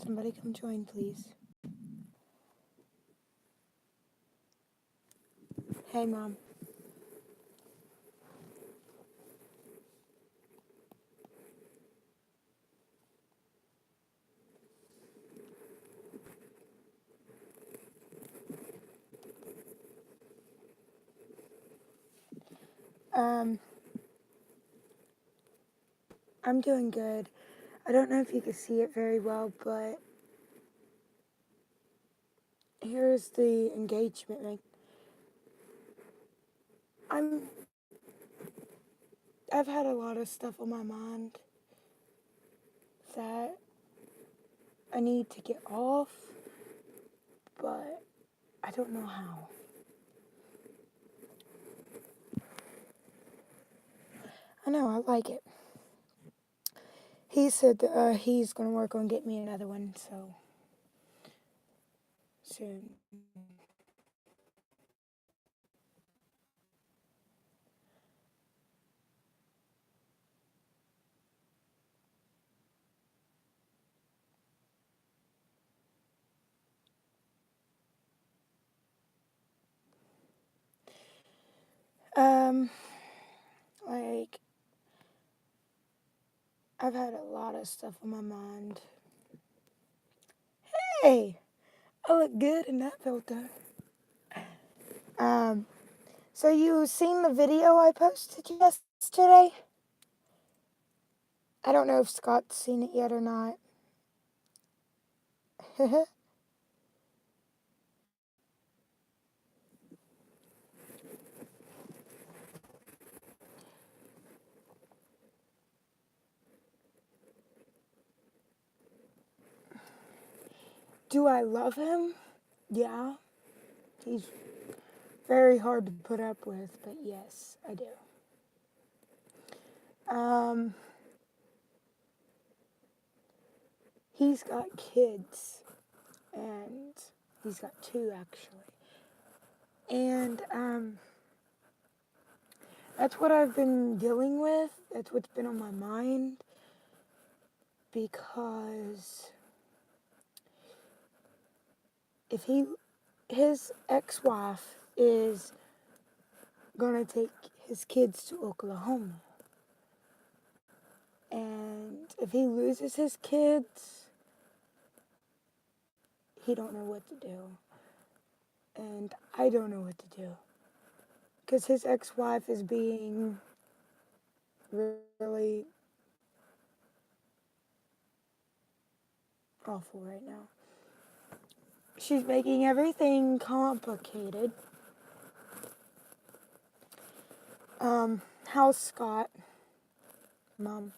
Somebody come join, please. Hey, Mom. I'm doing good. I don't know if you can see it very well, but here's the engagement ring. I've had a lot of stuff on my mind that I need to get off, but I don't know how. I know, I like it. He said that, he's going to work on getting me another one, so soon. Like, I've had a lot of stuff on my mind. Hey, I look good in that filter. So you seen the video I posted yesterday? I don't know if Scott's seen it yet or not. Do I love him? Yeah. He's very hard to put up with, but yes, I do. He's got kids, and he's got two actually. And that's what I've been dealing with. That's what's been on my mind because if his ex-wife is gonna take his kids to Oklahoma, and if he loses his kids, he don't know what to do, and I don't know what to do, because his ex-wife is being really awful right now. She's making everything complicated. How's Scott, Mom?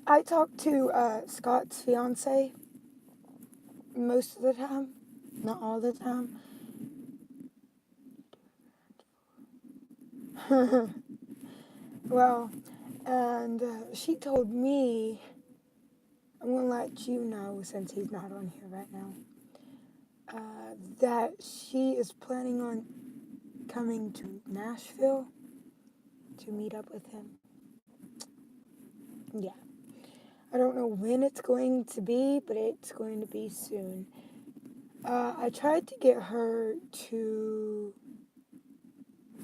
I talk to Scott's fiance most of the time, not all the time. Well, and she told me, I'm gonna let you know since he's not on here right now, that she is planning on coming to Nashville to meet up with him. Yeah. I don't know when it's going to be, but it's going to be soon. I tried to get her to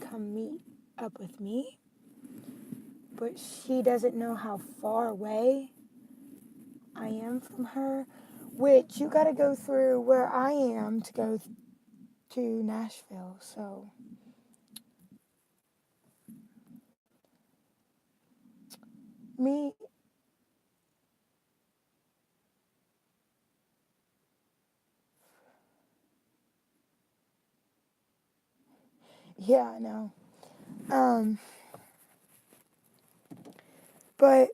come meet up with me, but she doesn't know how far away I am from her, which you gotta go through where I am to go to Nashville, so me, yeah, I know. Um, but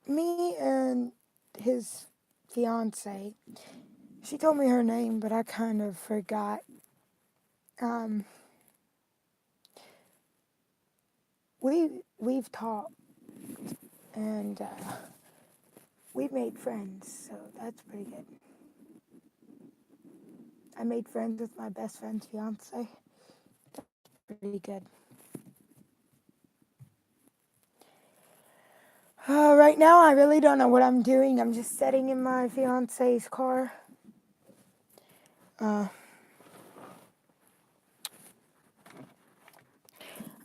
me and his fiance, she told me her name, but I kind of forgot. Um, we've talked, and we made friends, so that's pretty good. I made friends with my best friend's fiance. Pretty good. Right now, I really don't know what I'm doing. I'm just sitting in my fiance's car. I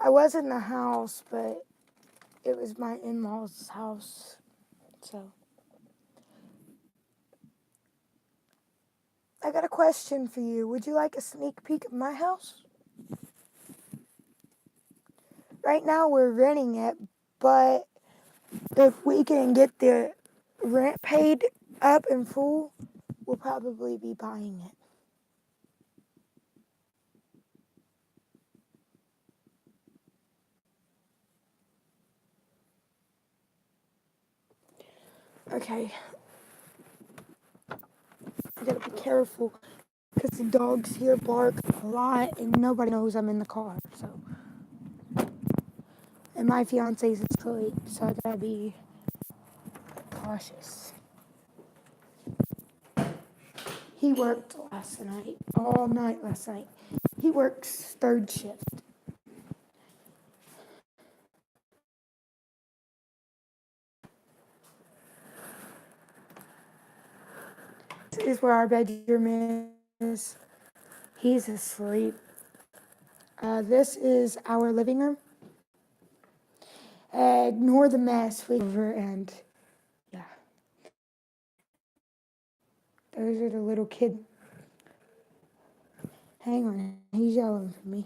was in the house, but it was my in-laws' house, so. I got a question for you. Would you like a sneak peek of my house? Right now, we're renting it, but if we can get the rent paid up in full, we'll probably be buying it. Okay. I gotta be careful because the dogs here bark a lot and nobody knows I'm in the car. So, and my fiance's asleep, so I gotta be cautious. He worked last night, all night last night. He works third shift. This is where our bedroom is. He's asleep. This is our living room. Ignore the mess we over and yeah. Those are the little kid. Hang on, he's yelling for me.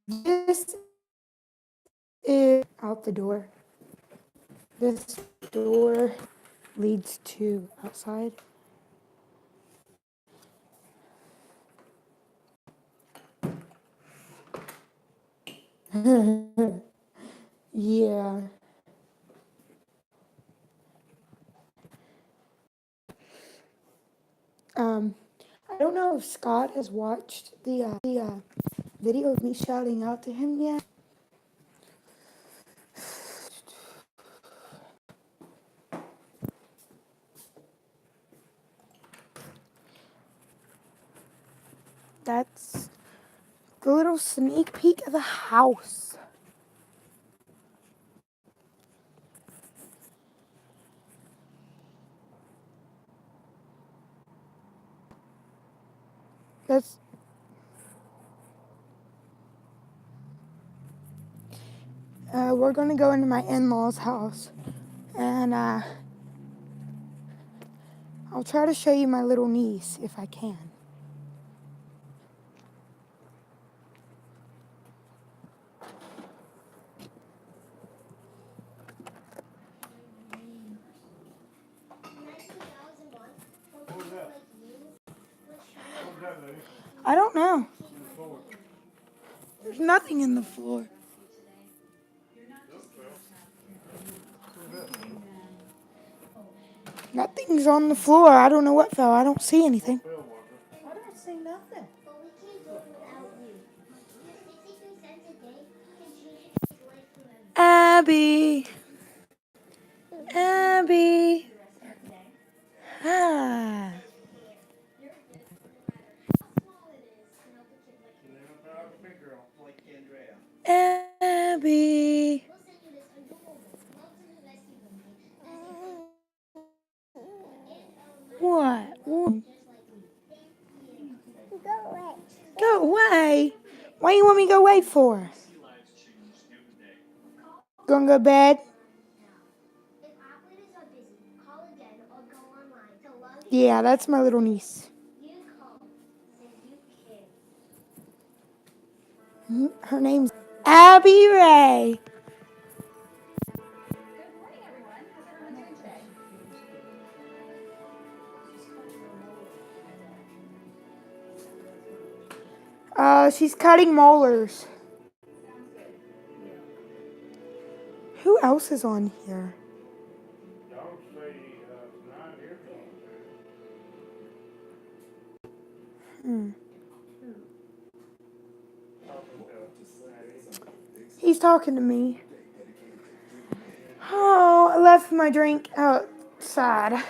This is out the door. This door leads to outside. Yeah. I don't know if Scott has watched the video of me shouting out to him yet. That's the little sneak peek of the house. That's we're gonna go into my in-laws' house, and I'll try to show you my little niece if I can. I don't know. There's nothing in the floor. Nothing's on the floor. I don't know what fell. I don't see anything. I don't see nothing. Abby. Abby. Ah. Abby. What? Go away. Why you want me to go away for? Gonna go to bed? Yeah, that's my little niece. Her name's Abby Ray. She's cutting molars. Who else is on here? He's talking to me. Oh, left my drink outside.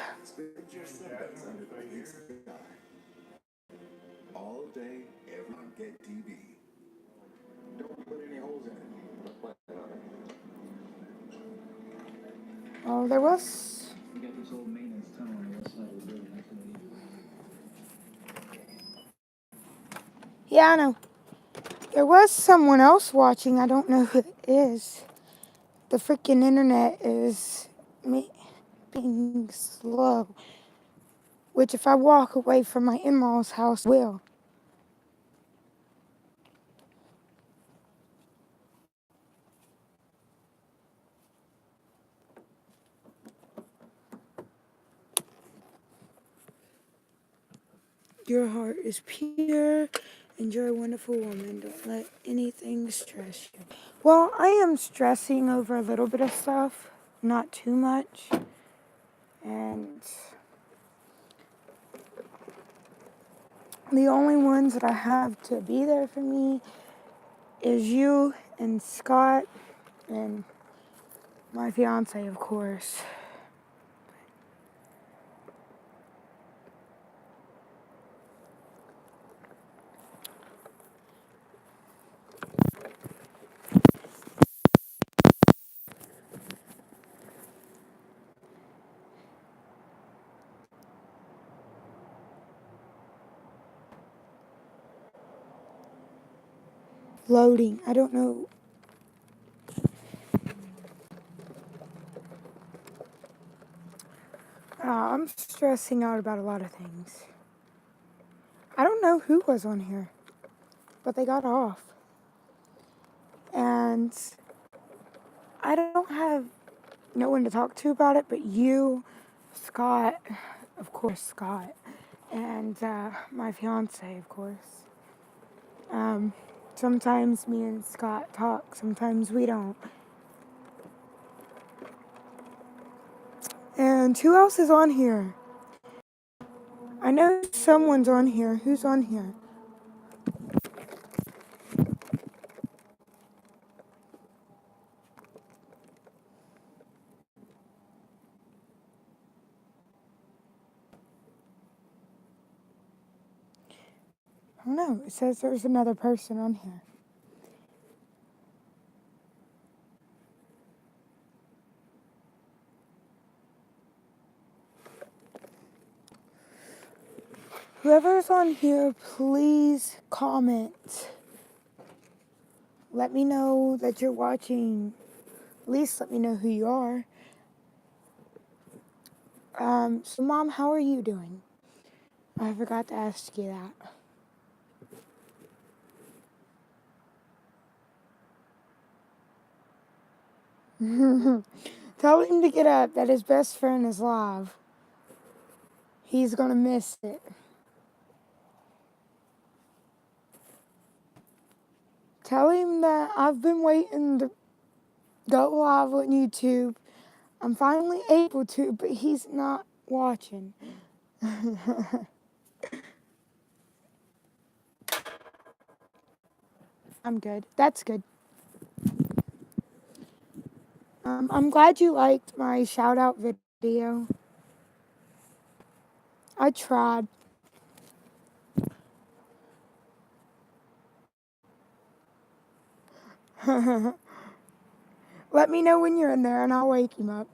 All day, every on Get TV. Don't put any holes in it. Oh, there was. We got this old maintenance tunnel on the west side of the building. That's what we use. Yeah, I know. There was someone else watching. I don't know who it is. The freaking internet is being slow. Which, if I walk away from my in-laws' house, will. Your heart is pure and you're a wonderful woman. Don't let anything stress you. Well, I am stressing over a little bit of stuff, not too much. And the only ones that I have to be there for me is you and Scott and my fiance, of course. Loading. I don't know. I'm stressing out about a lot of things. I don't know who was on here, but they got off. And I don't have no one to talk to about it but you, Scott, of course, Scott, and my fiance, of course. Sometimes me and Scott talk, sometimes we don't. And who else is on here? I know someone's on here. Who's on here? I don't know. It says there's another person on here. Whoever's on here, please comment. Let me know that you're watching. At least let me know who you are. So Mom, how are you doing? I forgot to ask you that. Tell him to get up, that his best friend is live. He's gonna miss it. Tell him that I've been waiting to go live on YouTube. I'm finally able to, but he's not watching. I'm good. That's good. I'm glad you liked my shout out video. I tried. Let me know when you're in there and I'll wake him up.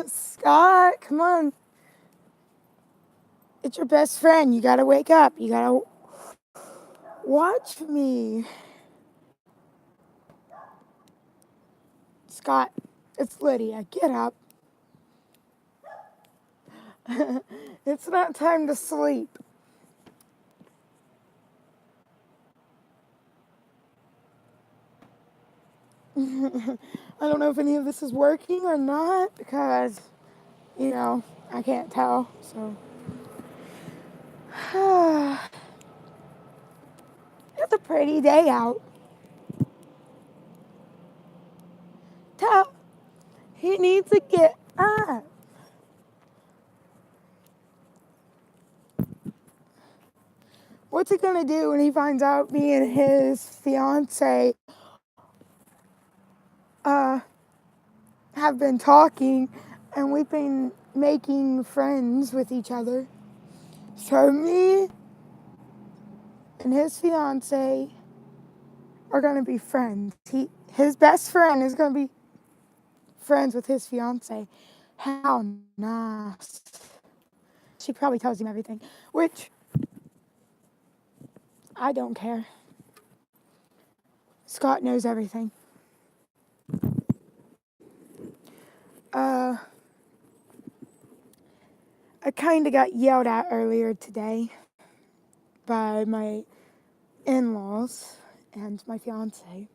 Scott, come on. It's your best friend. You gotta wake up. You gotta watch me. Scott, it's Lydia. Get up. It's not time to sleep. I don't know if any of this is working or not because You know, I can't tell, so. It's a pretty day out. Tell he needs to get up. What's he gonna do when he finds out me and his fiance have been talking and we've been making friends with each other? So me and his fiance are gonna be friends. His best friend is gonna be friends with his fiance. How nice. She probably tells him everything, which I don't care. Scott knows everything. I kind of got yelled at earlier today by my in-laws and my fiance.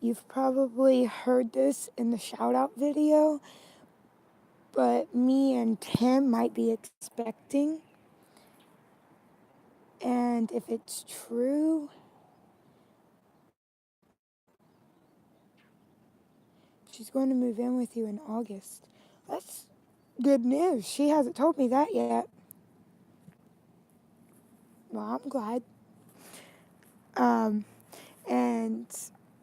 You've probably heard this in the shout-out video, but me and Tim might be expecting. And if it's true, she's going to move in with you in August. That's good news. She hasn't told me that yet. Well, I'm glad. And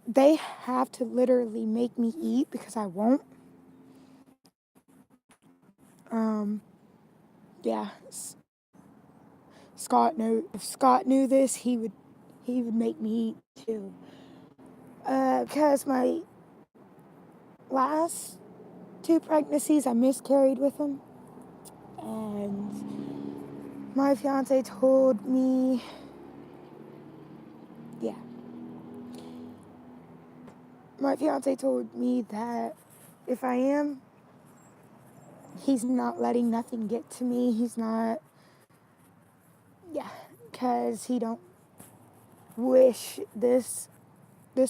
they have to literally make me eat because I won't. Yeah. If Scott knew this, he would make me eat too. Because my last 2 pregnancies, I miscarried with him. And my fiance told me, my fiance told me that if I am, he's not letting nothing get to me. He's not, because he don't wish this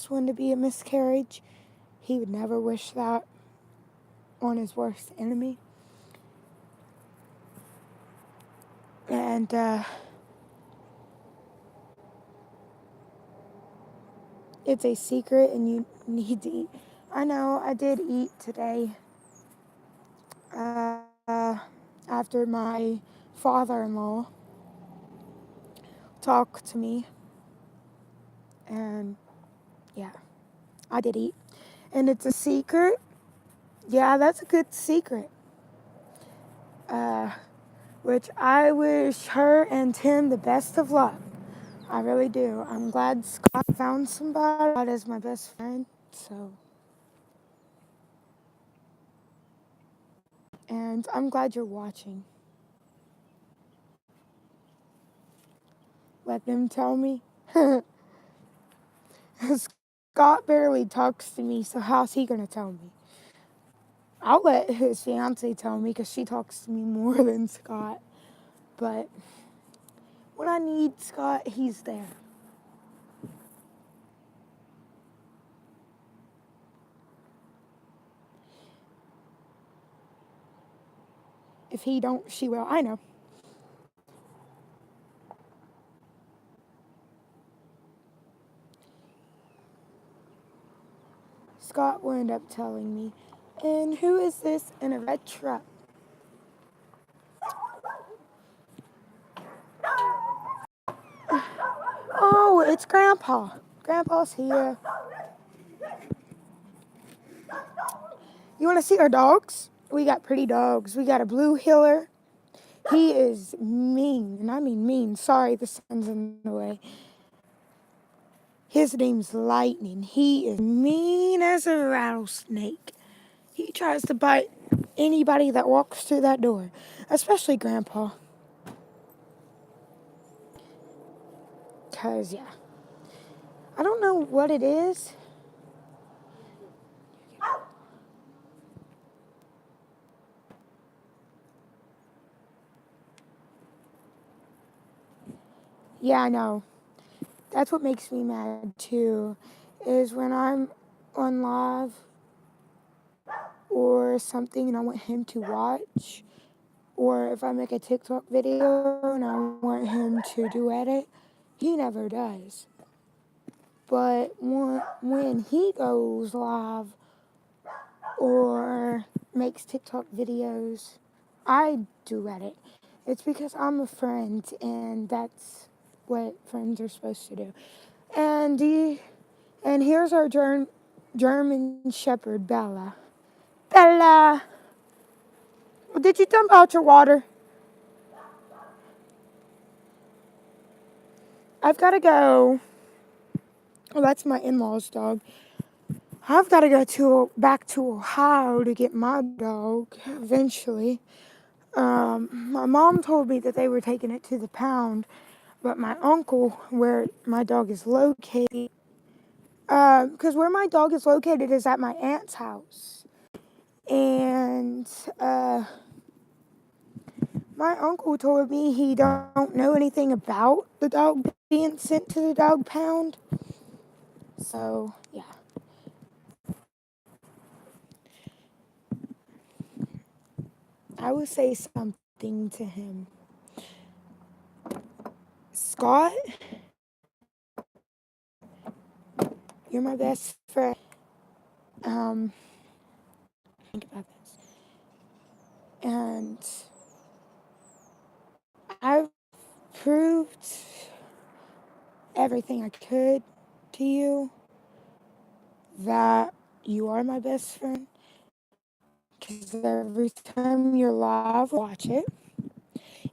one to be a miscarriage. He would never wish that on his worst enemy. And it's a secret and you need to eat. I know I did eat today after my father-in-law talked to me. And I did eat. And it's a secret. Yeah, that's a good secret. Which I wish her and Tim the best of luck. I really do. I'm glad Scott found somebody. Scott is my best friend, so. And I'm glad you're watching. Let them tell me. Scott barely talks to me, so how's he gonna tell me? I'll let his fiance tell me because she talks to me more than Scott. But when I need Scott, he's there. If he don't, she will. I know. Scott will end up telling me. And who is this in a red truck? Oh, it's Grandpa. Grandpa's here. You want to see our dogs? We got pretty dogs. We got a blue heeler. He is mean, and I mean mean. Sorry, the sun's in the way. His name's Lightning. He is mean as a rattlesnake. He tries to bite anybody that walks through that door, especially Grandpa. 'Cause, I don't know what it is. Yeah, I know. That's what makes me mad, too, is when I'm on live or something and I want him to watch, or if I make a TikTok video and I want him to duet it, he never does. But when he goes live or makes TikTok videos, I duet it. It's because I'm a friend, and that's what friends are supposed to do. And here's our German Shepherd, Bella. Bella, did you dump out your water? I've got to go. Oh, that's my in-laws' dog. I've got to go back to Ohio to get my dog eventually. My mom told me that they were taking it to the pound, but my uncle, where my dog is located, because where my dog is located is at my aunt's house. And my uncle told me he don't know anything about the dog being sent to the dog pound. So, yeah. I will say something to him. Scott, you're my best friend. Think about this. And I've proved everything I could to you that you are my best friend. Because every time you're live, I watch it.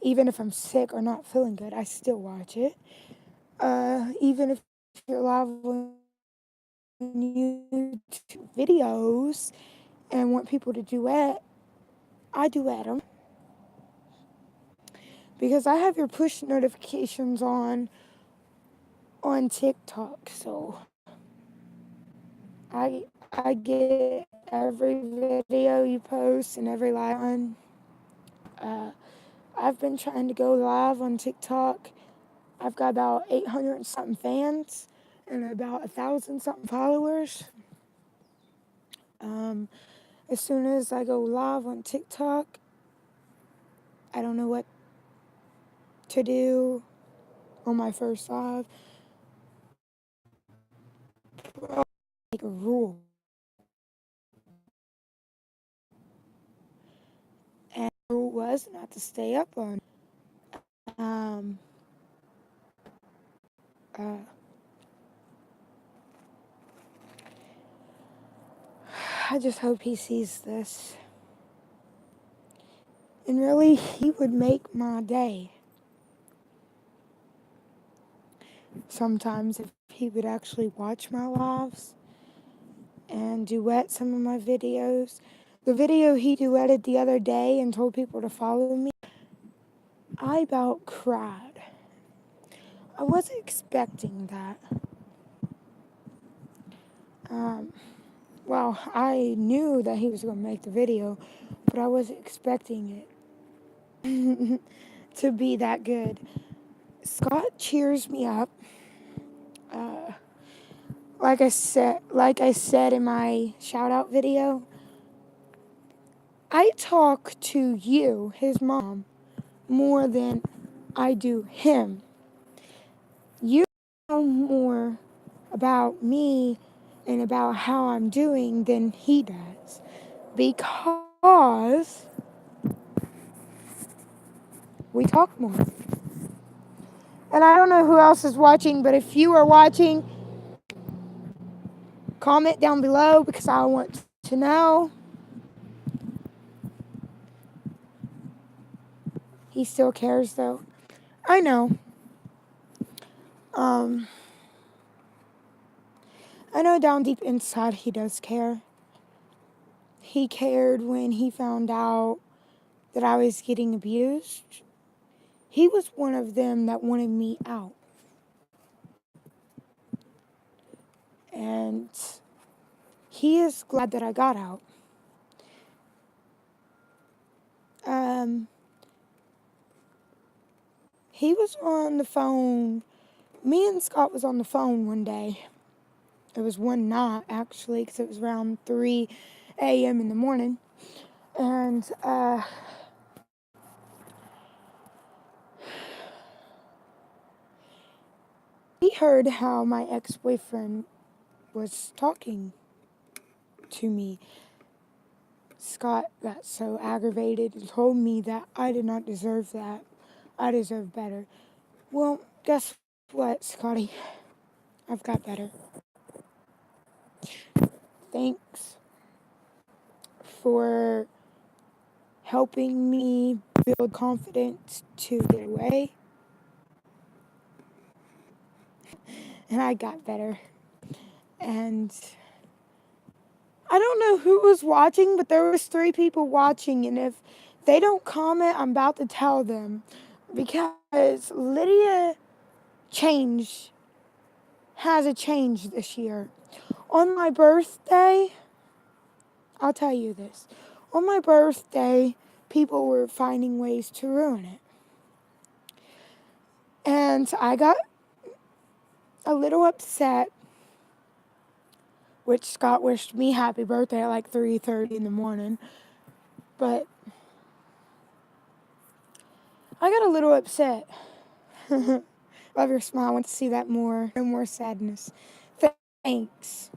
Even if I'm sick or not feeling good, I still watch it. Even if you're live on YouTube videos and want people to duet, I duet them. Because I have your push notifications on TikTok, so I get every video you post and every live one. I've been trying to go live on TikTok. I've got about 800 and something fans and about 1,000 something followers. As soon as I go live on TikTok, I don't know what to do on my first live. I'll make a rule. And the rule was not to stay up on. Um, uh, I just hope he sees this. And really, he would make my day. Sometimes if he would actually watch my lives and duet some of my videos. The video he duetted the other day and told people to follow me, I about cried. I wasn't expecting that. Well, I knew that he was going to make the video, but I wasn't expecting it to be that good. Scott cheers me up. Like I said in my shout out video, I talk to you, his mom, more than I do him. You know more about me and about how I'm doing than he does, because we talk more. And I don't know who else is watching, but if you are watching, comment down below because I want to know. He still cares though. I know. I know down deep inside he does care. He cared when he found out that I was getting abused. He was one of them that wanted me out. And he is glad that I got out. He was on the phone. Me and Scott was on the phone one day. It was one night, actually, because it was around 3 a.m. in the morning. And, he heard how my ex-boyfriend was talking to me. Scott got so aggravated and told me that I did not deserve that. I deserve better. Well, guess what, Scotty? I've got better. Thanks for helping me build confidence to get away. And I got better. And I don't know who was watching, but there was 3 people watching, and if they don't comment, I'm about to tell them, because Lydia has a change this year. On my birthday, I'll tell you this. On my birthday, people were finding ways to ruin it. And I got a little upset, which Scott wished me happy birthday at like 3:30 in the morning. But I got a little upset. Love your smile. I want to see that more. No more sadness. Thanks.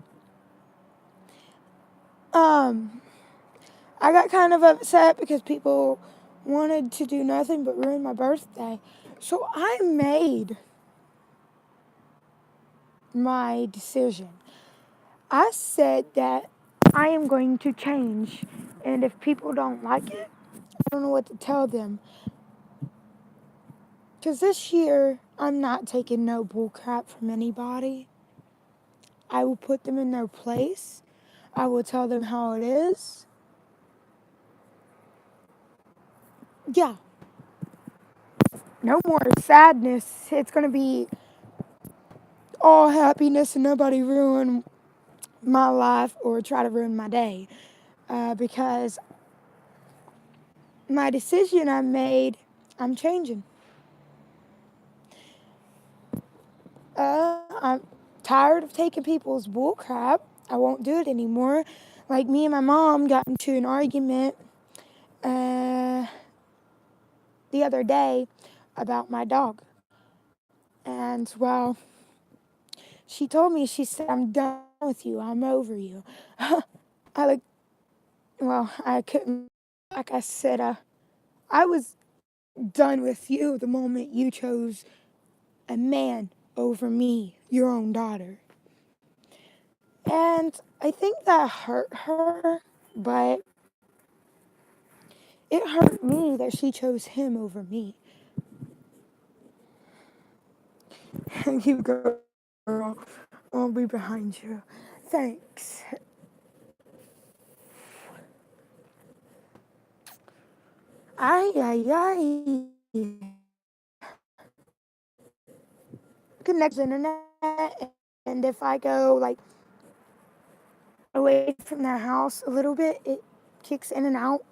I got kind of upset because people wanted to do nothing but ruin my birthday. So I made my decision. I said that I am going to change. And if people don't like it, I don't know what to tell them. Because this year, I'm not taking no bull crap from anybody. I will put them in their place. I will tell them how it is. Yeah. No more sadness. It's going to be all happiness and nobody ruin my life or try to ruin my day. Because my decision I made, I'm changing. I'm tired of taking people's bull crap. I won't do it anymore. Like me and my mom got into an argument the other day about my dog. And well, she told me, she said, I'm done with you. I'm over you. I couldn't, like I said, I was done with you the moment you chose a man over me, your own daughter. And I think that hurt her, but it hurt me that she chose him over me. You go, girl. I'll be behind you. Thanks. Ay, ay, ay. Connect the internet, and if I go like away from their house a little bit, it kicks in and out.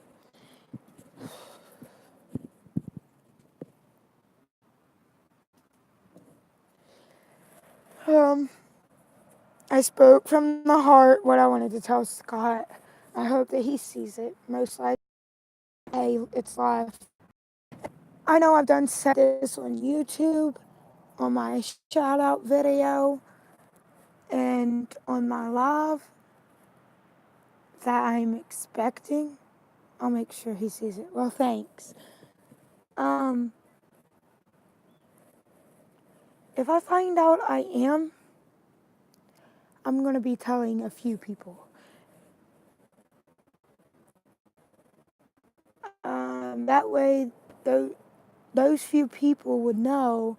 I spoke from the heart what I wanted to tell Scott. I hope that he sees it. Most likely, hey, it's live. I know I've done said this on YouTube, on my shout out video, and on my live that I'm expecting. I'll make sure he sees it. Well, thanks. If I find out I am, I'm going to be telling a few people. That way, those few people would know,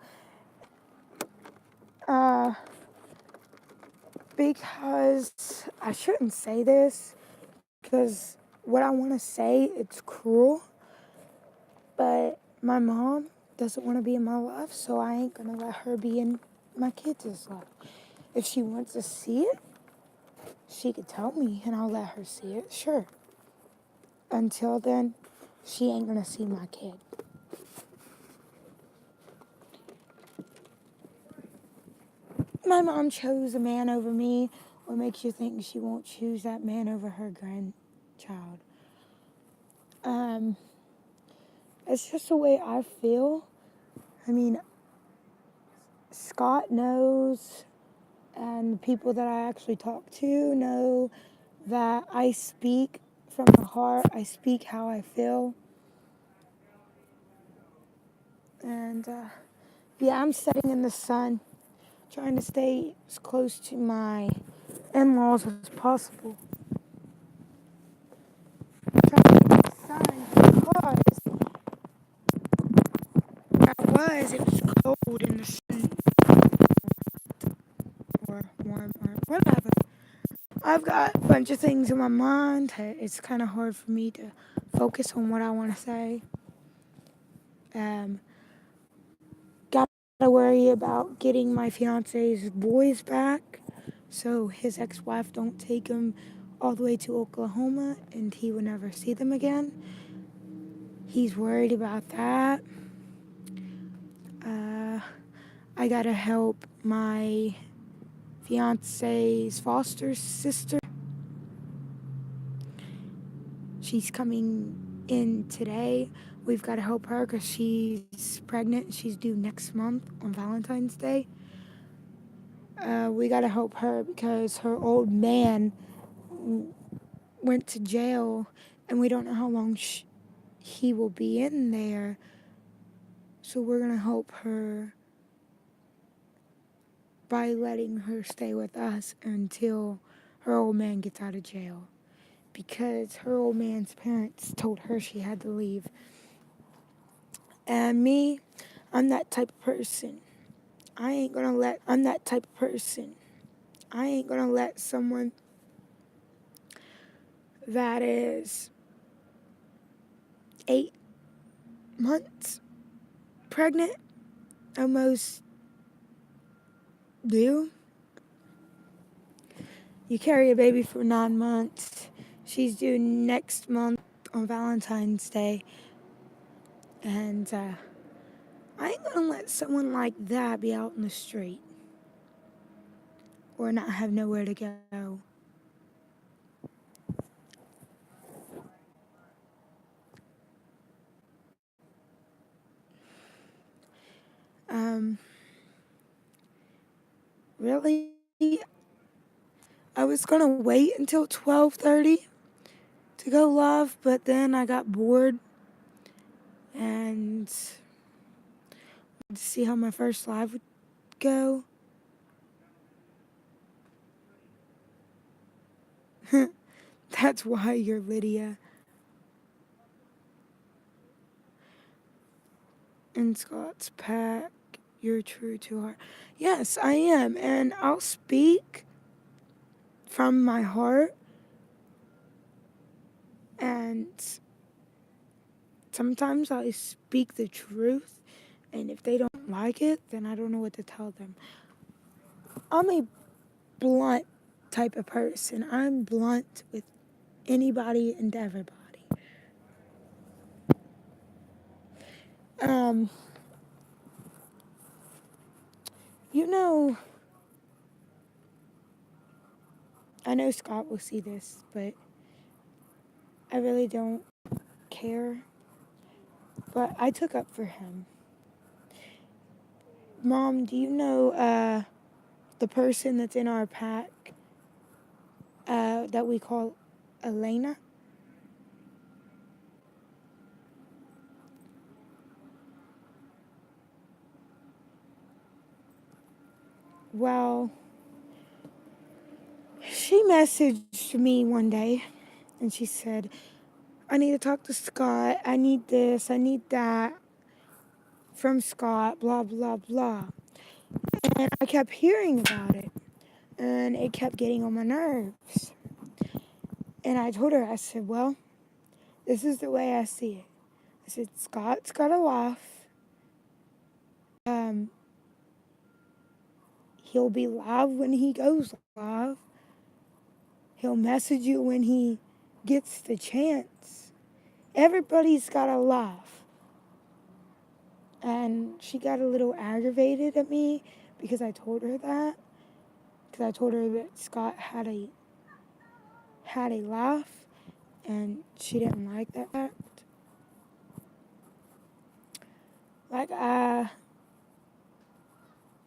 because I shouldn't say this, because what I want to say, it's cruel, but my mom doesn't want to be in my life, so I ain't going to let her be in my kids' life. If she wants to see it, she could tell me, and I'll let her see it, sure. Until then, she ain't going to see my kid. my mom chose a man over me, what makes you think she won't choose that man over her grandchild? Um, it's just the way I feel. I mean, Scott knows, and the people that I actually talk to know that I speak from the heart. I speak how I feel. And yeah, I'm sitting in the sun, trying to stay as close to my in-laws as possible. Trying to get the sun because it was cold in the sun or warm or whatever. I've got a bunch of things in my mind. It's kind of hard for me to focus on what I want to say. Got to worry about getting my fiance's boys back, so his ex-wife don't take him all the way to Oklahoma and he will never see them again. He's worried about that. I gotta help my fiance's foster sister. She's coming in today. We've got to help her because she's pregnant. She's due next month on Valentine's Day. We got to help her because her old man went to jail and we don't know how long he will be in there. So we're going to help her by letting her stay with us until her old man gets out of jail. Because her old man's parents told her she had to leave. And me, I'm that type of person. I'm that type of person. I ain't gonna let someone that is 8 months pregnant, almost due. You carry a baby for 9 months. She's due next month on Valentine's Day. And I ain't gonna let someone like that be out in the street or not have nowhere to go. Really, I was gonna wait until 12:30 to go live, but then I got bored and to see how my first live would go. That's why you're Lydia. And Scott's pack, you're true to heart. Yes, I am, and I'll speak from my heart. And sometimes I speak the truth, and if they don't like it, then I don't know what to tell them. I'm a blunt type of person. I'm blunt with anybody and everybody. You know, I know Scott will see this, but I really don't care. But I took up for him. Mom, do you know the person that's in our pack that we call Elena? Well, she messaged me one day and she said, I need to talk to Scott. I need this. I need that from Scott, blah, blah, blah. And I kept hearing about it and it kept getting on my nerves. And I told her, I said, well, this is the way I see it. I said, Scott's got a life. He'll be live when he goes live. He'll message you when he gets the chance. Everybody's got a life. And she got a little aggravated at me because I told her that. because I told her that Scott had a laugh, and she didn't like that fact. Like,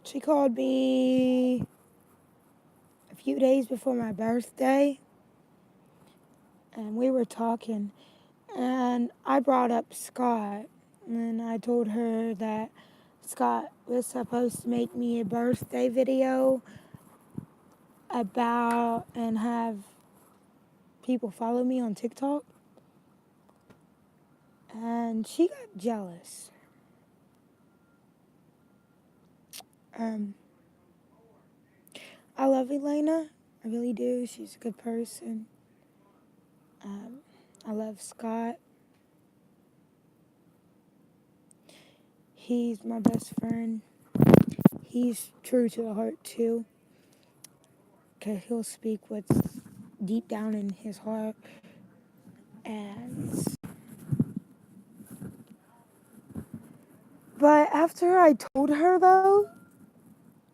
she called me a few days before my birthday, and we were talking, and I brought up Scott, and I told her that Scott was supposed to make me a birthday video about and have people follow me on TikTok, and she got jealous. I love Elena, I really do. She's a good person. I love Scott. He's my best friend. He's true to the heart too, because he'll speak what's deep down in his heart. But after I told her, though,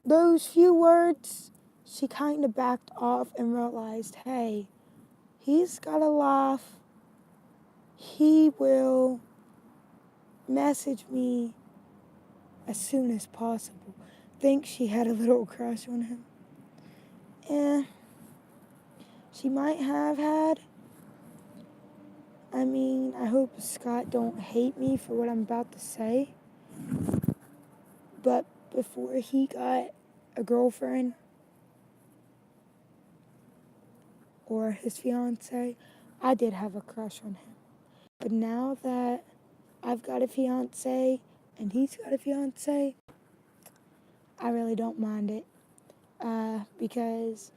those few words, she kind of backed off and realized, hey, he's got a laugh. He will message me as soon as possible. Think she had a little crush on him. And she might have had. I mean, I hope Scott don't hate me for what I'm about to say. But before he got a girlfriend or his fiance, I did have a crush on him. But now that I've got a fiance and he's got a fiance, I really don't mind it. Because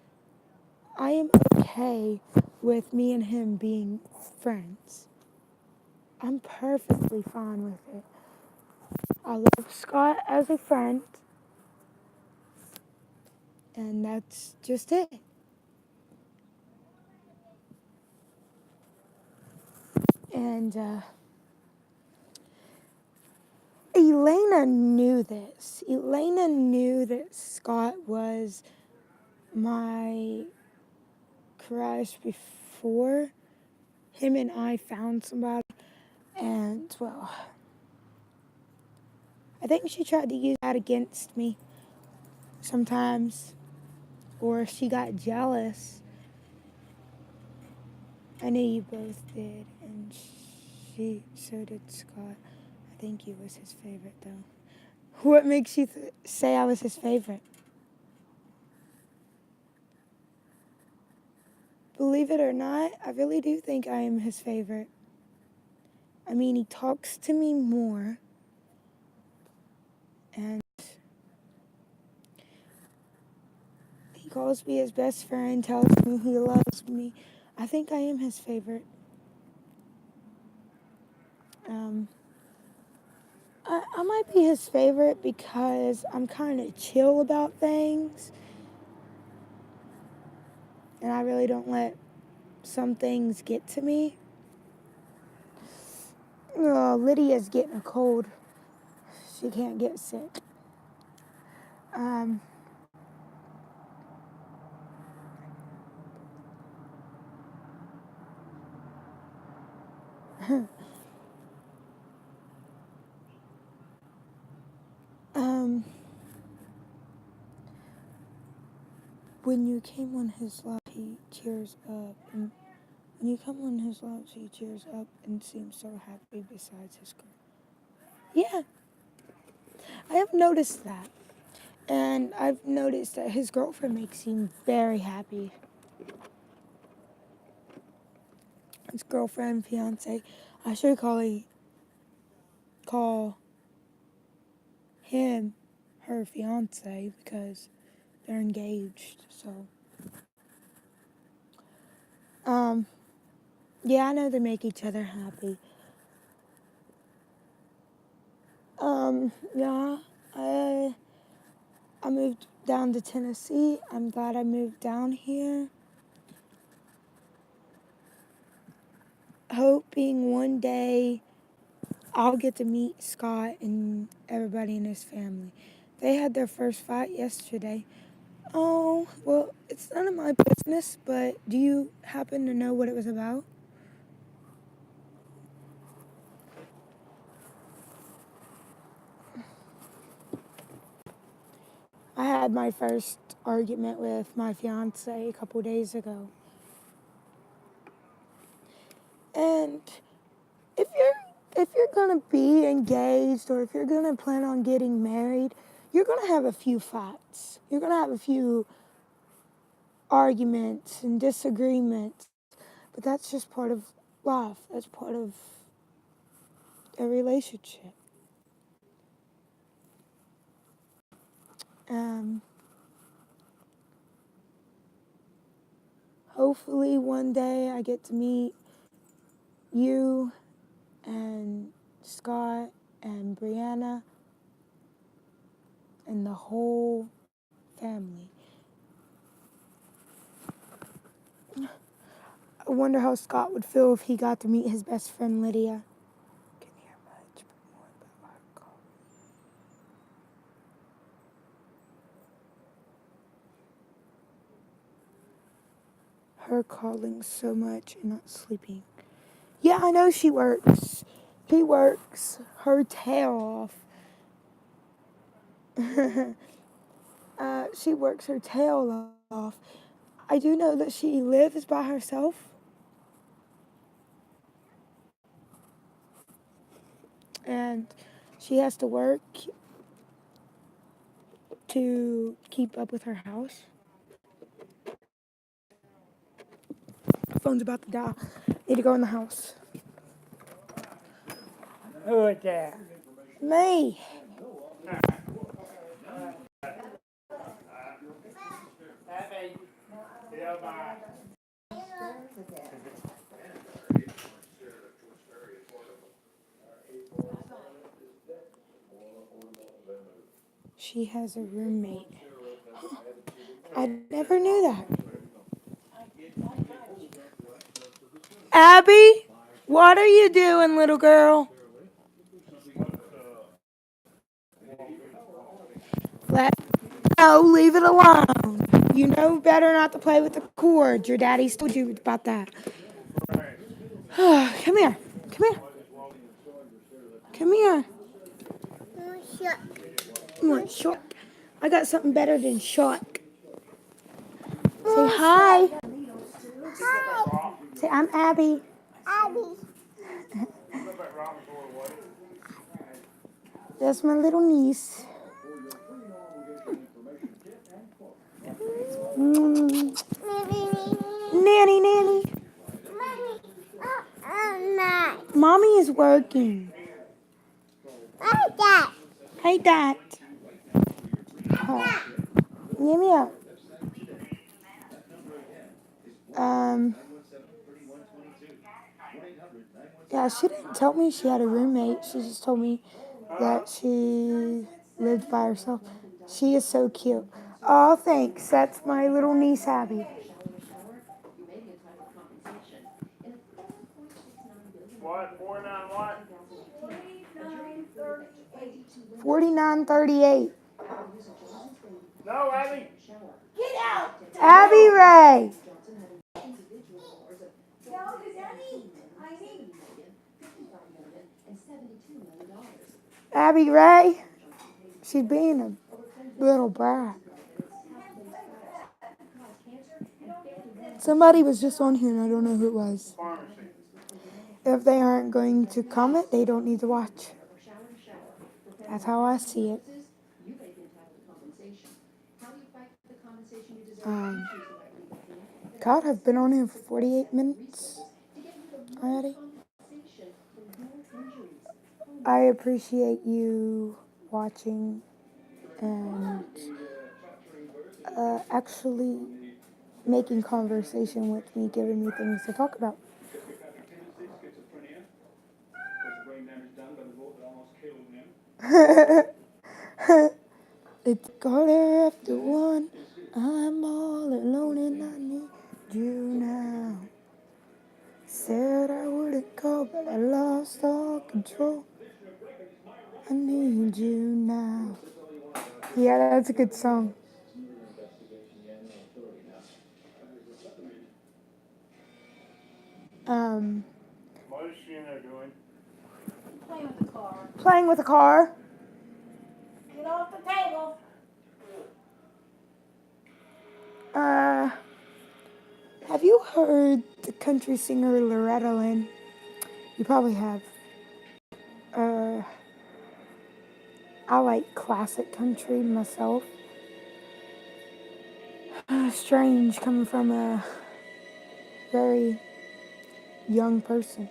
I am okay with me and him being friends. I'm perfectly fine with it. I love Scott as a friend, and that's just it. And Elena knew this. Elena knew that Scott was my crush before him and I found somebody. And, well, I think she tried to use that against me sometimes. Or she got jealous. I know you both did. And so did Scott. I think he was his favorite, though. What makes you say I was his favorite? Believe it or not, I really do think I am his favorite. I mean, he talks to me more. And he calls me his best friend, tells me he loves me. I think I am his favorite. I might be his favorite because I'm kind of chill about things. And I really don't let some things get to me. Oh, Lydia's getting a cold. She can't get sick. When you came on his live, he cheers up. And when you come on his live, he cheers up and seems so happy besides his girl. Yeah, I have noticed that. And I've noticed that his girlfriend makes him very happy. His girlfriend, fiance. I should call him her fiance because they're engaged. So, yeah, I know they make each other happy. Yeah, I moved down to Tennessee. I'm glad I moved down here. Hoping one day I'll get to meet Scott and everybody in his family. They had their first fight yesterday. Oh, well, it's none of my business, but do you happen to know what it was about? I had my first argument with my fiance a couple days ago. And if you're gonna be engaged or if you're gonna plan on getting married, you're gonna have a few fights. You're gonna have a few arguments and disagreements. But that's just part of life. That's part of a relationship. Um, Hopefully one day I get to meet you and Scott and Brianna and the whole family. I wonder how Scott would feel if he got to meet his best friend Lydia. Can hear much more about her calling. Her calling so much and not sleeping. Yeah, I know she works. She works her tail off. She works her tail off. I do know that she lives by herself. And she has to work to keep up with her house. Phone's about to die. Need to go in the house. Who is that? Me. She has a roommate. I never knew that. Abby, what are you doing, little girl? No, leave it alone. You know better not to play with the cord. Your daddy's told you about that. Come here. Come here. Come here. You want shark? I got something better than shark. Say hi. Hi. Say, I'm Abby. Abby. That's my little niece. Nanny, nanny. Mommy is working. Hey, Dad. Hey, Dad. Oh. Give me up. Yeah, she didn't tell me she had a roommate. She just told me that she lived by herself. She is so cute. Oh, thanks. That's my little niece, Abby. What? 49 what? 4938. No, Abby. Abby Ray. Abby Ray. She's being a little brat. Somebody was just on here and I don't know who it was. Pharmacy. If they aren't going to comment, they don't need to watch. That's how I see it. God, I've been on here for 48 minutes already. I appreciate you watching and actually making conversation with me, giving me things to talk about. It's quarter after 1. I'm all alone and I need you now. Said I wouldn't call, but I lost all control. I need you now. Yeah, that's a good song. Playing with a car. Get off the table. Have you heard the country singer Loretta Lynn? You probably have. I like classic country myself. Strange coming from a very young person.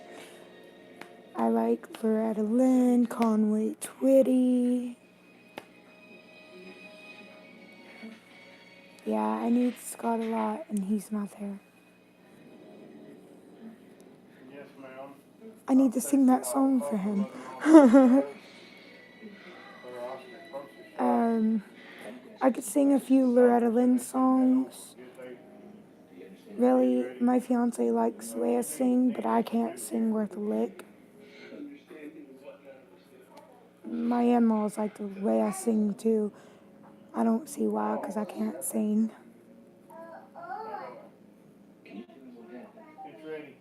I like Loretta Lynn, Conway Twitty. Yeah, I need Scott a lot, and he's not there. Yes, ma'am. I need to sing that song for him. I could sing a few Loretta Lynn songs. Really, my fiance likes the way I sing, but I can't sing worth a lick. My in-laws like the way I sing too. I don't see why, because I can't sing. It's ready.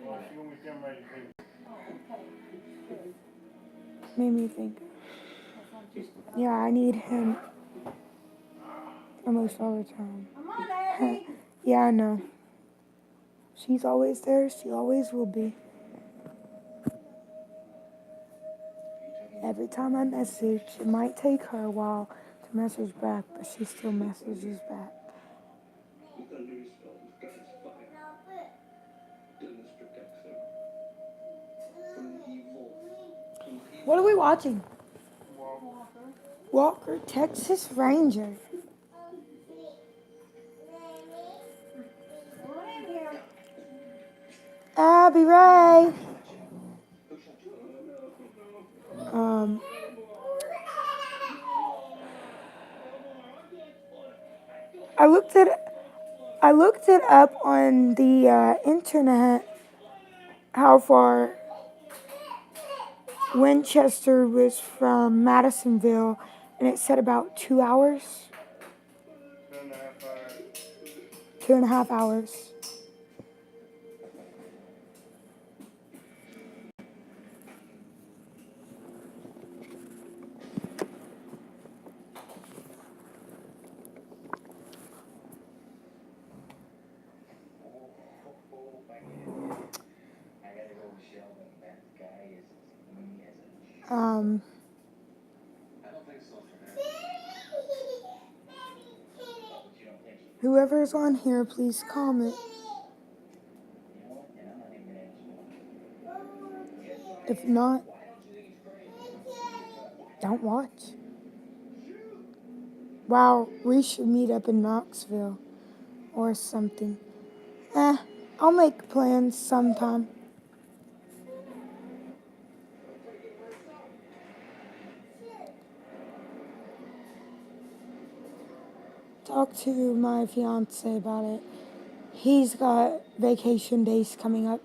Well, she want me to come ready too. Made me think. Yeah, I need him almost all the time. Come on, Abby. Yeah, I know. She's always there. She always will be. Every time I message, it might take her a while to message back, but she still messages back. What are we watching? Walker, Texas Ranger. Come on in here. Abby Ray. I looked it up on the internet how far Winchester was from Madisonville, and it said about 2 hours. 2.5 hours. 2.5 hours. Whoever's on here, please comment. If not, don't watch. Wow, we should meet up in Knoxville or something. I'll make plans sometime. Talk to my fiance about it. He's got vacation days coming up.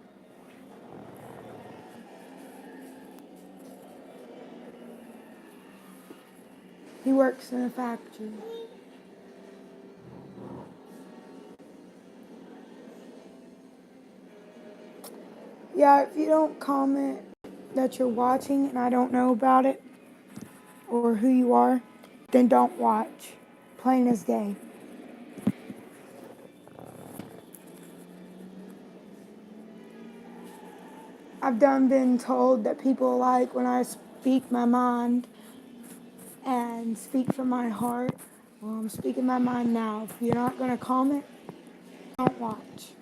He works in a factory. Yeah, if you don't comment that you're watching and I don't know about it or who you are, then don't watch. Plain as day. I've been told that people like when I speak my mind and speak from my heart. Well, I'm speaking my mind now. If you're not going to comment, don't watch.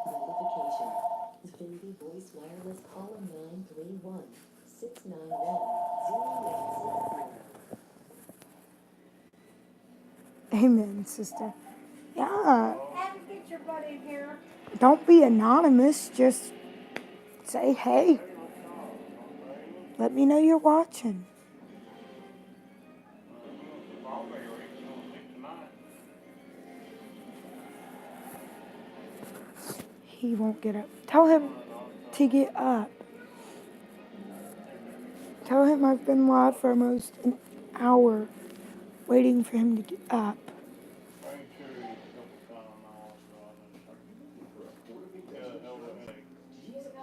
Notification. Xfinity Voice Wireless caller 931 691 0804. Amen, sister. Yeah. Abby, get your butt in here. Don't be anonymous. Just say, hey. Let me know you're watching. He won't get up. Tell him to get up. Tell him I've been live for almost an hour waiting for him to get up.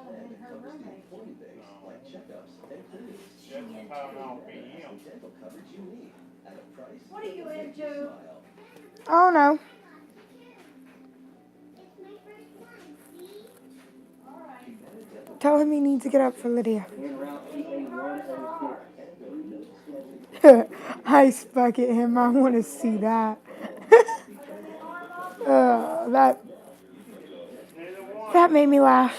in her roommate. That's a Tylenol PM. What are you into? Oh no. Tell him he needs to get up for Lydia. Ice bucket him. I want to see that. That Neither one. that made me laugh.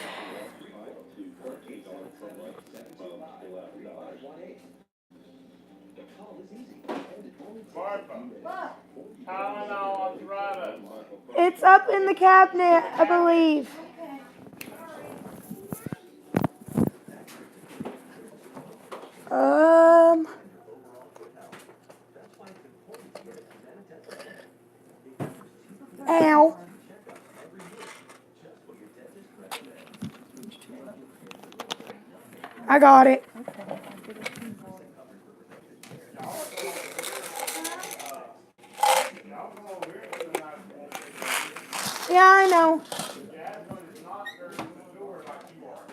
Martha, What? Tylenol arthritis. It's up in the cabinet, I believe. Okay. Ow. I got it. Y'all come over here to the night. Yeah, I know. Jasmine is not very mature like you are.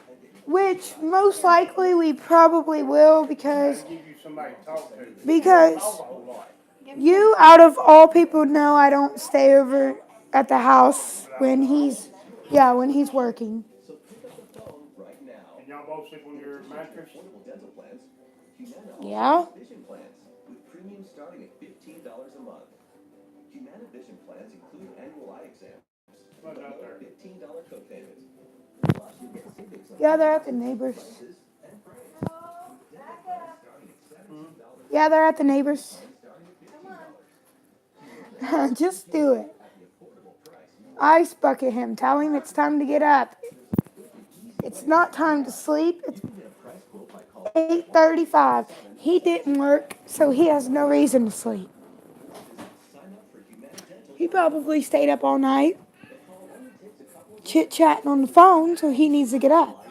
Which most likely we probably will I because give you somebody to talk to. because Talk a whole lot. you out of all people know I don't stay over at the house when he's working. And y'all both sleep on your mattress? Yeah. Vision plans with premium starting at $15 a month. Humana Vision plans include annual eye exams. What's out there? $15 copayments. Plus, you get savings on Yeah, they're at the neighbors. glasses and frames. Yeah, they're at the neighbors. Just do it. Ice bucket him. Tell him it's time to get up. It's not time to sleep. It's 8:35. He didn't work, so he has no reason to sleep. He probably stayed up all night, chit-chatting on the phone, so he needs to get up.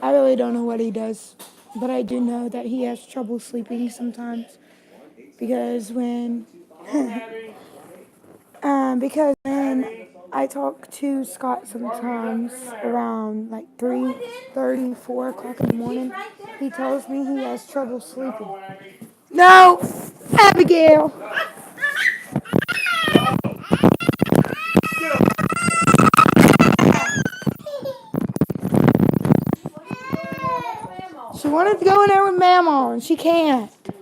I really don't know what he does, but I do know that he has trouble sleeping sometimes because when I talk to Scott sometimes around like 3:30, 4 o'clock in the morning, he tells me he has trouble sleeping. No, Abigail. She wanted to go in there with Mama, and she can't. You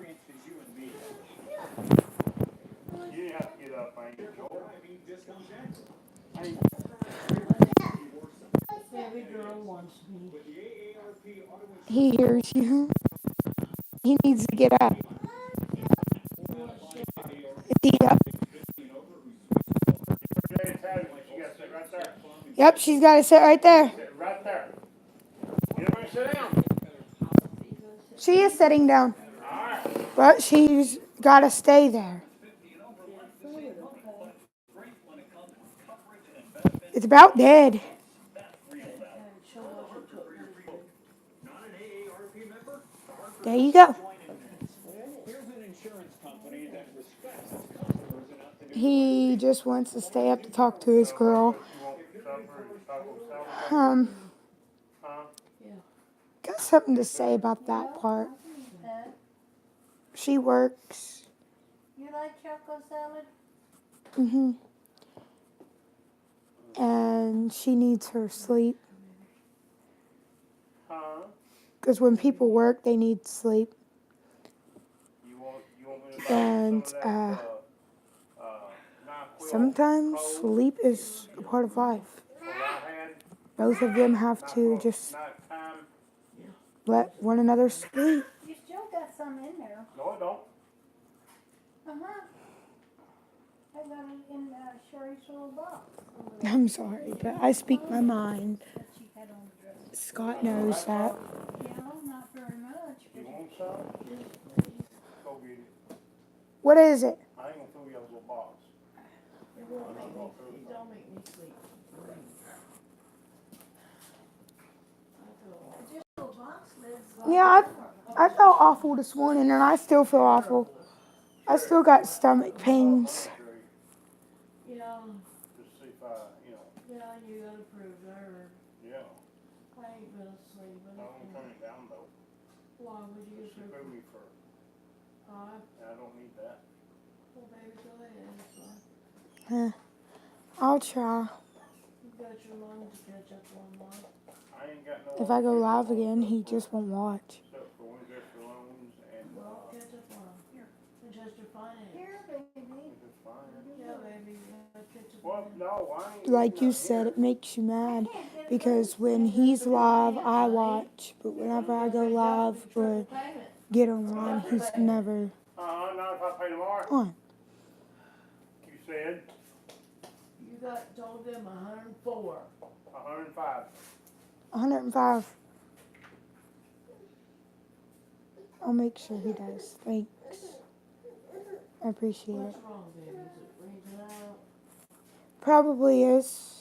didn't have to get up, ain't you, Joel? Every girl wants me. He hears you. He needs to get up. Is he up? You gotta sit right there. Yep, she's got to sit right there. Sit right there. Get up and sit down. She is sitting down, Alright. but she's got to stay there. It's about dead. There you go. He just wants to stay up to talk to his girl. Got something to say about that part. She works. You like chocolate salad? And she needs her sleep. Huh? Because when people work, they need sleep. You want me to And buy some of that, NyQuil sometimes Cold sleep is a part of life. that I had? Both of them have to NyQuil just nighttime? let one another sleep. You still got some in there. No, I don't. Uh-huh. I got it in Sherry's little box. I'm sorry, but I speak my mind. That she had on the dress. Scott knows that. Yeah, not very much. You want some? Go get it. What is it? I ain't gonna throw you a little box. Don't make me sleep. Just little box lids. Yeah, I felt awful this morning, and I still feel awful. I still got stomach pains. Yeah, Just see if I, yeah, you gotta prove her. yeah. I ain't gonna sleep. I don't turn it down though. Why would you She prove put me for, her? I don't need that. Well, baby, go ahead. It's fine. I'll try. You got your lungs to catch up on, Mom. I ain't got no. If I go live again, he just won't watch. Except for Winchester loans and, Well, catch up on. Here. Winchester Finance. Here, baby. Winchester Finance. Yeah, baby, you gotta catch up Well, on. no, I ain't. Like you said, it makes you mad because when he's live, I watch, but whenever I go live or get online, he's never Not if I pay tomorrow. on. You said You told them 104. 105. 105. I'll make sure he does. Thanks. I appreciate it. What's wrong, baby? Is it freezing out? Probably is.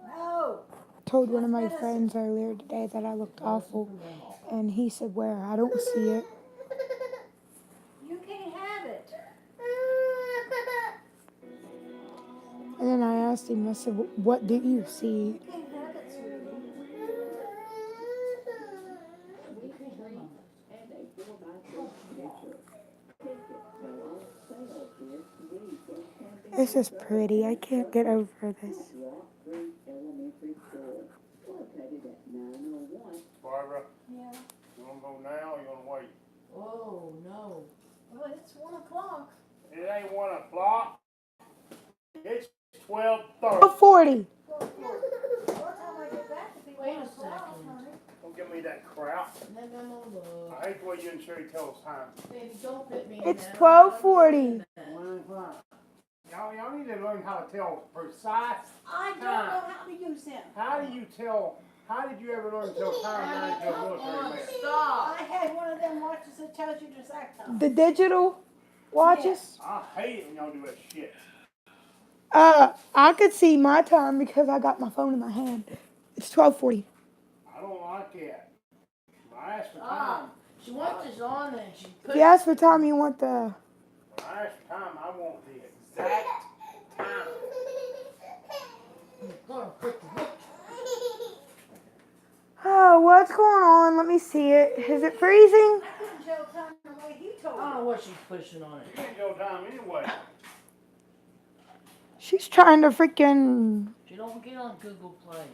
No! Told one of my friends earlier today that I looked awful, and he said, "Where? I don't see it." You can't have it. And then I asked him, I said, "What do you see?" You can't have it, sweetie. This is pretty. I can't get over this. Barbara, Yeah. you wanna go now or you wanna wait? Oh, no. Well, it's 1 o'clock. It ain't 1 o'clock. It's 12:30. 12:40. Wait a second. Don't give me that crap. No. I hate the way you and Sherry tell us time. Baby, don't fit me in It's that. 12:40. 1 o'clock. Y'all need to learn how to tell precise. I don't know how to use him. How did you ever learn to tell time running to a military man? Stop. I had one of them watches that tells you the exact time. The digital watches? I hate it when y'all do that shit. I could see my time because I got my phone in my hand. It's 12:40. I don't like it. When I ask for time, Ah, she wants this on and she If puts you ask for time, you want the... when I ask for time, I want the exact time. Oh, what's going on? Let me see it. Is it freezing? I couldn't tell time the way he told I don't me. know what she's pushing on it. You can't tell time anyway. She's trying to freaking... She don't get on Google Play.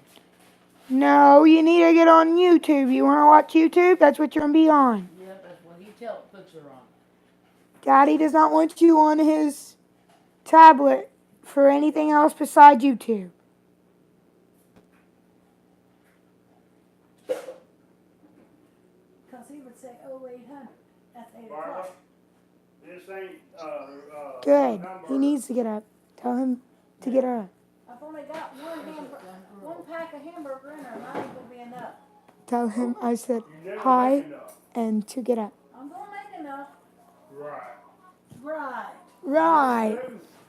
No, you need to get on YouTube. You want to watch YouTube? That's what you're going to be on. Yeah, that's what he puts her on. Daddy does not want you on his tablet for anything else besides YouTube. Because he would say 0800. That's 8 Barbara, o'clock. this ain't, Good. number. He needs to get up. Tell him to get up. I've only got one pack of hamburger in her, and I ain't gonna be enough. Tell him I said You never hi make enough. and to get up. I'm gonna make enough. Right. Right. Right.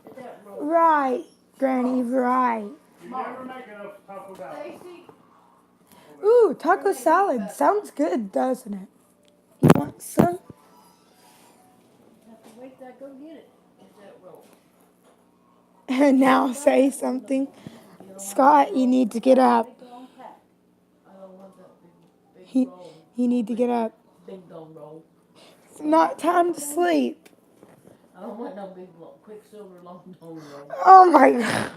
Get that roll. Right, Granny, right. You never make enough taco salad. Stacy, Ooh, taco salad. Sounds good, doesn't it? You want some? Have to wait till I go get it. get that roll. And now say something. Scott, you need to get up. Big long pack. I don't want that big He- roll. You need to get up. Big long roll. It's not time to sleep. I don't want no big long, Quicksilver long roll. Oh my God.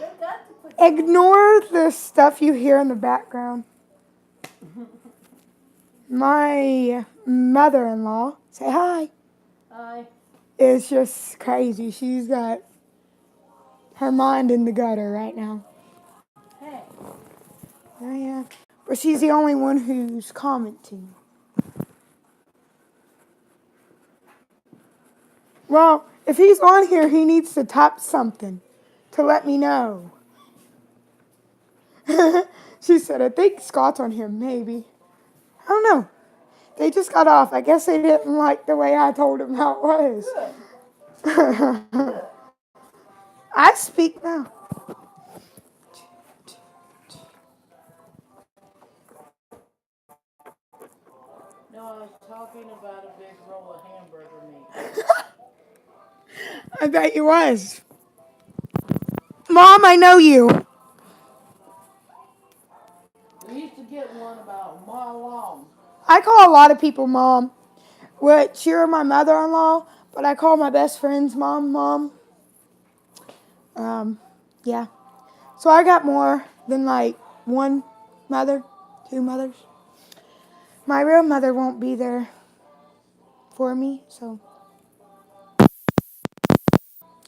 They got to put Ignore the stuff you hear in the background. My mother-in-law, say hi, Hi. is just crazy. She's got her mind in the gutter right now. Hey, Oh, yeah. But she's the only one who's commenting. Well, if he's on here, he needs to type something to let me know. She said, I think Scott's on here, maybe. I don't know. They just got off. I guess they didn't like the way I told them how it was. I speak now. bet you was. Mom, I know you. We used to get one about a mile long. I call a lot of people mom, which you're my mother-in-law, but I call my best friend's mom. Yeah. So I got more than like one mother, two mothers. My real mother won't be there for me, so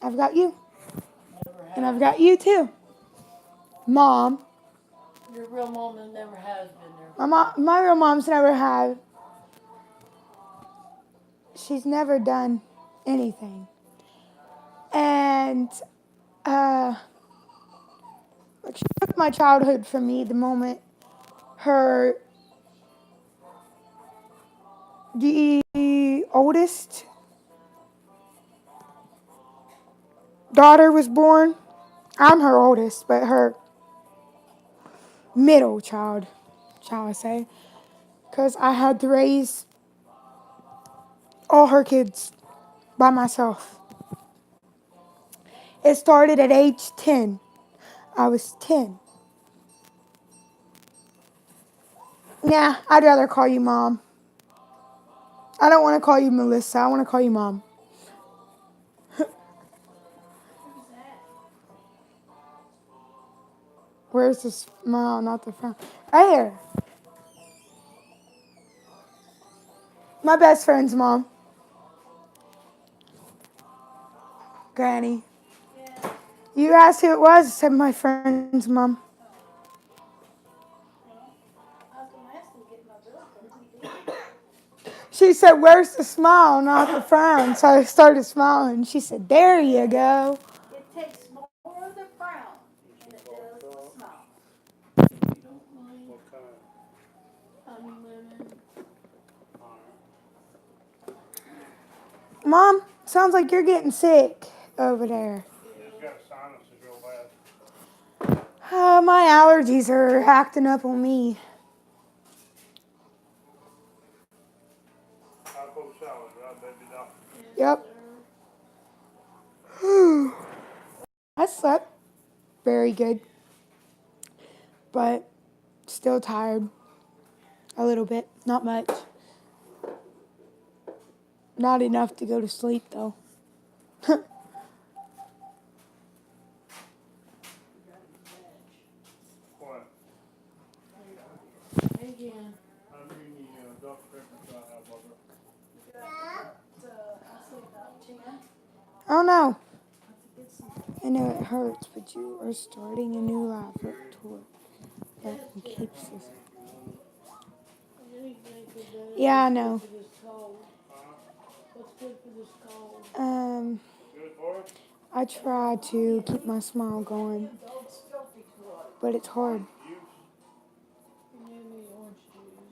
I've got you. And I've got you too. Mom. Your real mom never has been there. My real mom's never had. She's never done anything. And she took my childhood from me the moment the oldest daughter was born. I'm her oldest, but her middle child, shall I say. Because I had to raise all her kids by myself. It started at age 10. I was 10. Nah, I'd rather call you Mom. I don't want to call you Melissa. I want to call you Mom. Where's the smile, not the frown? Right here. My best friend's mom. Granny. Yeah. You asked who it was. I said my friend's mom. I was gonna ask him to get my bill from he did. She said, where's the smile, not the frown? So I started smiling. She said, there you go. It takes more of the frown than it does the smile. You don't mind What kind? honey lemon. Mom, sounds like you're getting sick over there. Just got sinuses real bad. My allergies are acting up on me. Apple salad, right, baby doll? Yep. I slept very good, but still tired. A little bit, not much. Not enough to go to sleep, though. What? Again. I'm reading the Dr. Pepper shot out of I sleep about 10. Oh, no. I know it hurts, but you are starting a new life tour that keeps us. Anything for the Yeah, I know. for this cold. What's good for this cold? Good for us? I try to keep my smile going, but it's hard. Give me orange juice.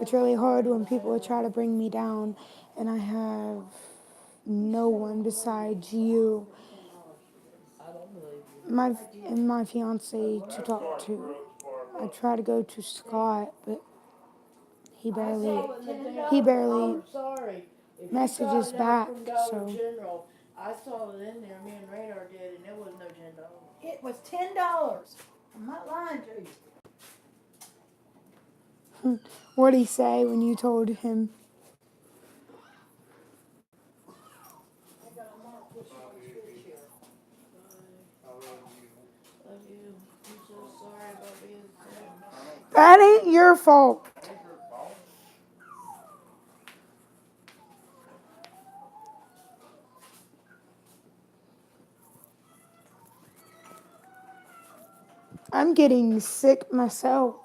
It's really hard when people try to bring me down, and I have no one besides you, my fiance, to talk to. I try to go to Scott, but he barely I'm sorry. If you messages got that back. from Dollar So General, I saw it in there. Me and Radar did, and it was no $10. It was $10. I'm not lying to you. what'd he say when you told him? I got a mark this year. I love you. Love you. I'm so sorry about being sick. That ain't your fault. I'm getting sick myself.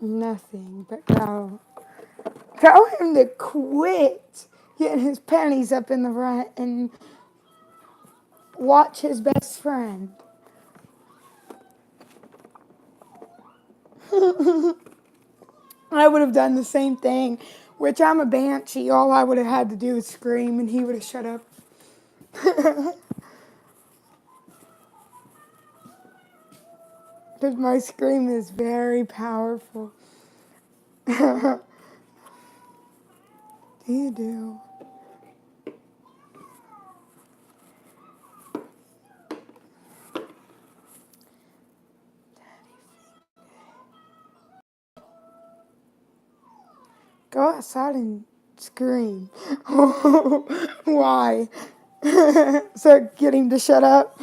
Nothing but go. Tell him to quit getting his panties up in the front and watch his best friend. I would have done the same thing, which I'm a banshee. All I would have had to do is scream and he would have shut up. Because my scream is very powerful. You do. Go outside and scream. Why? So get him to shut up.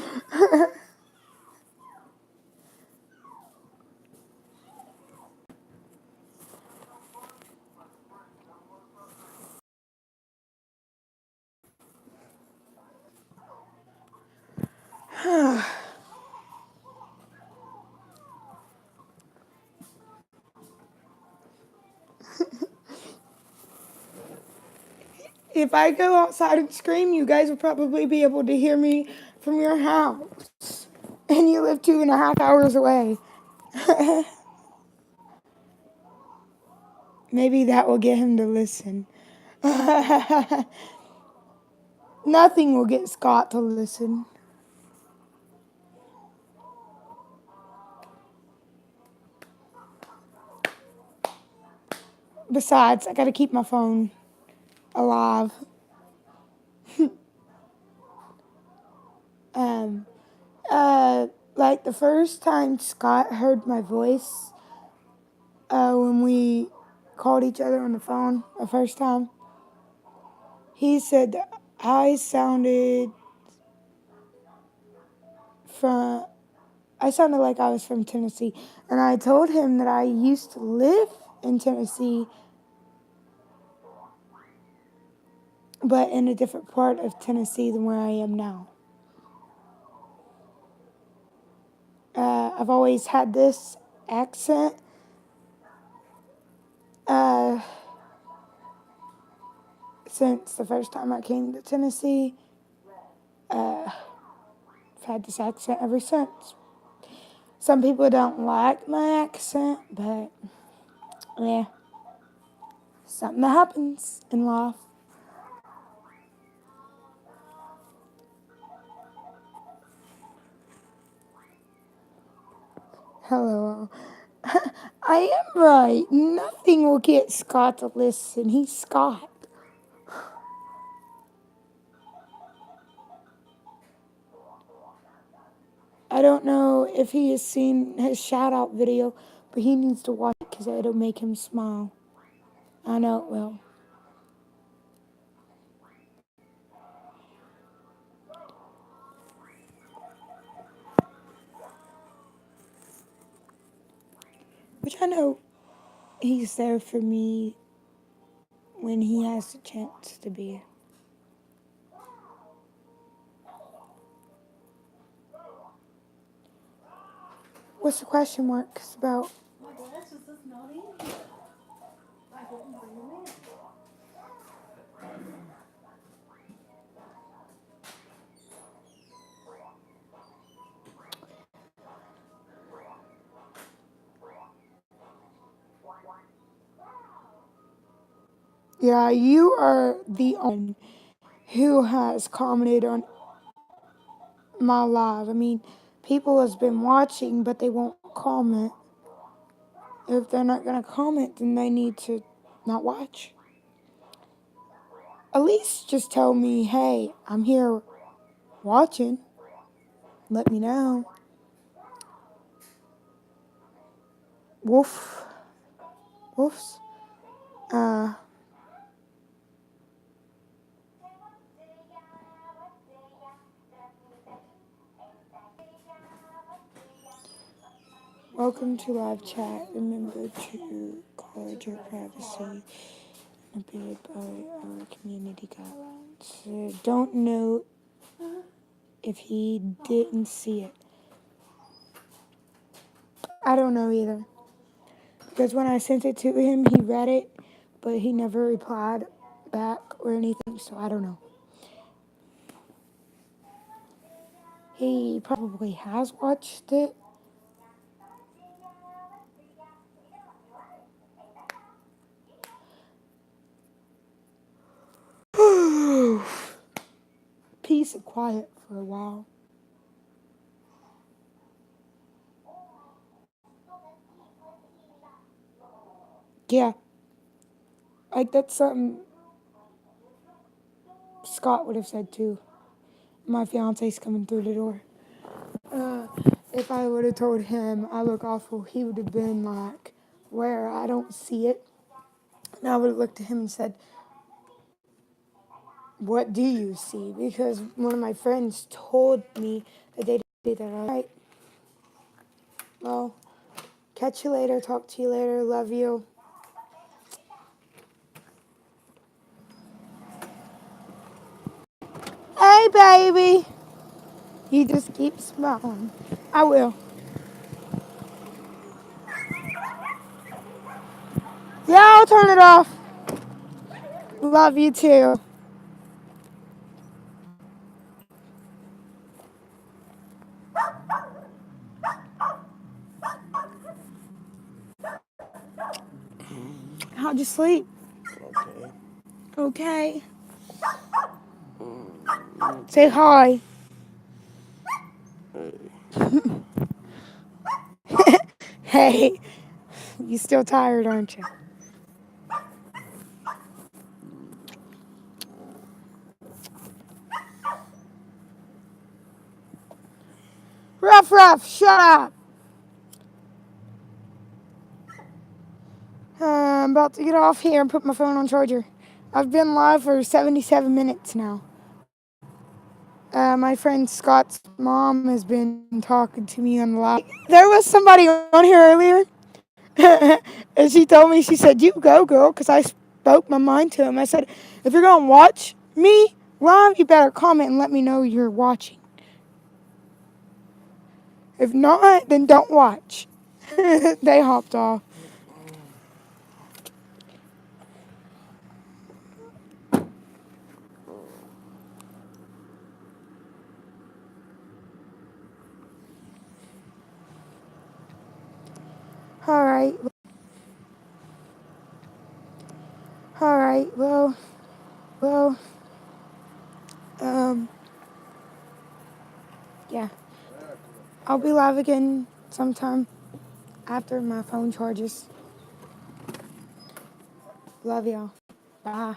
If I go outside and scream, you guys will probably be able to hear me from your house. And you live 2.5 hours away. Maybe that will get him to listen. Nothing will get Scott to listen. Besides, I gotta keep my phone alive. um, like the first time Scott heard my voice, when we called each other on the phone the first time, he said that I sounded like I was from Tennessee. And I told him that I used to live in Tennessee, but in a different part of Tennessee than where I am now. I've always had this accent. Since the first time I came to Tennessee, I've had this accent ever since. Some people don't like my accent, but yeah, something that happens in life. Hello. I am right. Nothing will get Scott to listen. He's Scott. I don't know if he has seen his shout out video, but he needs to watch it because it'll make him smile. I know it will. Which I know he's there for me when he has the chance to be. What's the question marks about? My glasses is not in here. I didn't bring them in. Yeah, you are the one who has commented on my live. I mean, people has been watching, but they won't comment. If they're not gonna comment, then they need to not watch. At least just tell me, hey, I'm here watching. Let me know. Woof. Woofs. Welcome to live chat. Remember to guard your privacy and abide by our community guidelines. Don't know if he didn't see it. I don't know either. Because when I sent it to him, he read it, but he never replied back or anything, so I don't know. He probably has watched it. Peace and quiet for a while. Yeah. Like, that's something Scott would have said too. My fiance's coming through the door. If I would have told him I look awful, he would have been like, where? I don't see it. And I would have looked at him and said, what do you see? Because one of my friends told me that they did that. All right. Well, catch you later. Talk to you later. Love you. Hey, baby. You just keep smiling. I will. Yeah, I'll turn it off. Love you too. How'd you sleep? Okay. Say hi. Hey, you still tired, aren't you? Ruff, shut up. I'm about to get off here and put my phone on charger. I've been live for 77 minutes now. My friend Scott's mom has been talking to me on the live. There was somebody on here earlier, and she told me, she said, you go, girl, because I spoke my mind to him. I said, if you're going to watch me live, you better comment and let me know you're watching. If not, then don't watch. They hopped off. All right. Well, yeah. I'll be live again sometime after my phone charges. Love y'all. Bye.